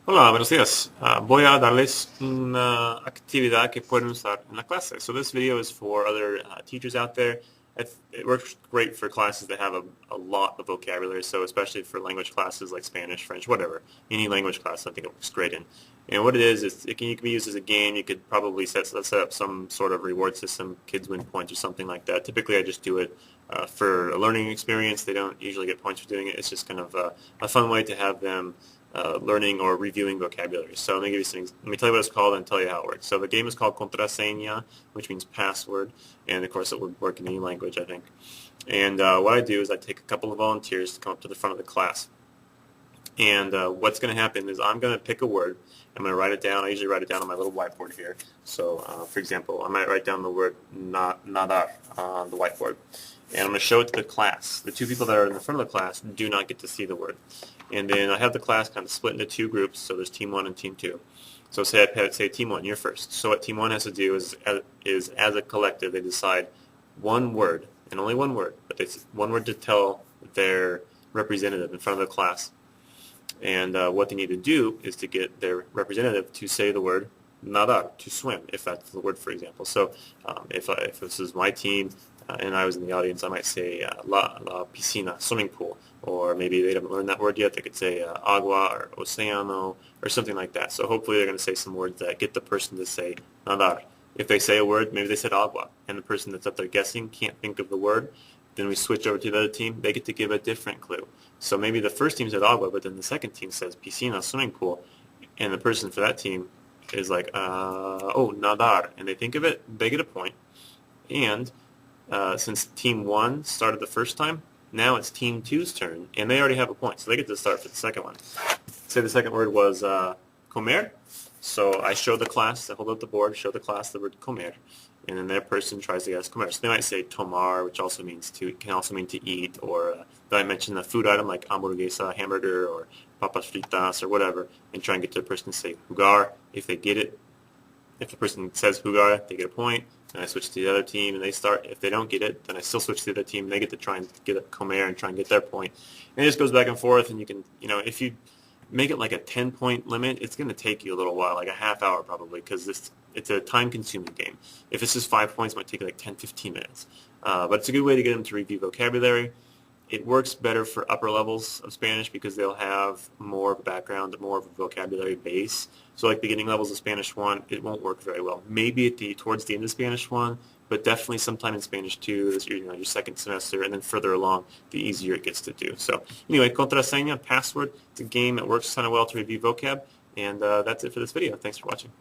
Hola, buenos días. Voy a darles una actividad que pueden usar en la clase. So this video is for other teachers out there. It works great for classes that have a lot of vocabulary, so especially for language classes like Spanish, French, whatever. Any language class, I think it works great in. And what it is you can be used as a game. You could probably set up some sort of reward system, kids win points or something like that. Typically, I just do it for a learning experience. They don't usually get points for doing it. It's just kind of a fun way to have them learning or reviewing vocabulary. So let me give you some. Let me tell you what it's called and tell you how it works. So the game is called contraseña, which means password, and of course it would work in any language, I think. And what I do is I take a couple of volunteers to come up to the front of the class. And what's going to happen is I'm going to pick a word. I'm going to write it down. I usually write it down on my little whiteboard here. So, for example, I might write down the word nadar on the whiteboard. And I'm going to show it to the class. The two people that are in the front of the class do not get to see the word. And then I have the class kind of split into two groups. So there's Team 1 and Team 2. So say Team 1, you're first. So what Team 1 has to do is as a collective, they decide one word, and only one word, but it's one word to tell their representative in front of the class. And what they need to do is to get their representative to say the word nadar, to swim, if that's the word, for example. So if this is my team and I was in the audience, I might say la piscina, swimming pool. Or maybe they haven't learned that word yet. They could say agua or océano or something like that. So hopefully they're going to say some words that get the person to say nadar. If they say a word, maybe they said agua, and the person that's up there guessing can't think of the word, then we switch over to the other team. They get to give a different clue. So maybe the first team said agua, but then the second team says piscina, swimming pool, and the person for that team is like, oh, nadar, and they think of it, they get a point. And since Team 1 started the first time, now it's Team 2's turn, and they already have a point, so they get to start for the second one. Say the second word was comer. So I show the class, I hold up the board, show the class the word comer, and then that person tries to guess comer. So they might say tomar, which also means to, can also mean to eat, or I mention a food item like hamburguesa, hamburger, or papas fritas, or whatever, and try and get the person to say jugar. If they get it, if the person says jugar, they get a point. And I switch to the other team, and they start. If they don't get it, then I still switch to the other team. And they get to try and get a comer and try and get their point. And it just goes back and forth. And you can, if you make it like a 10-point limit, it's going to take you a little while, like a half hour probably, because it's a time-consuming game. If it's just 5 points, it might take like 10, 15 minutes. But it's a good way to get them to review vocabulary. It works better for upper levels of Spanish because they'll have more of a background, more of a vocabulary base. So like beginning levels of Spanish 1, it won't work very well. Maybe towards the end of Spanish 1, but definitely sometime in Spanish 2, this your second semester, and then further along, the easier it gets to do. So anyway, contraseña, password, it's a game that works kind of well to review vocab, and that's it for this video. Thanks for watching.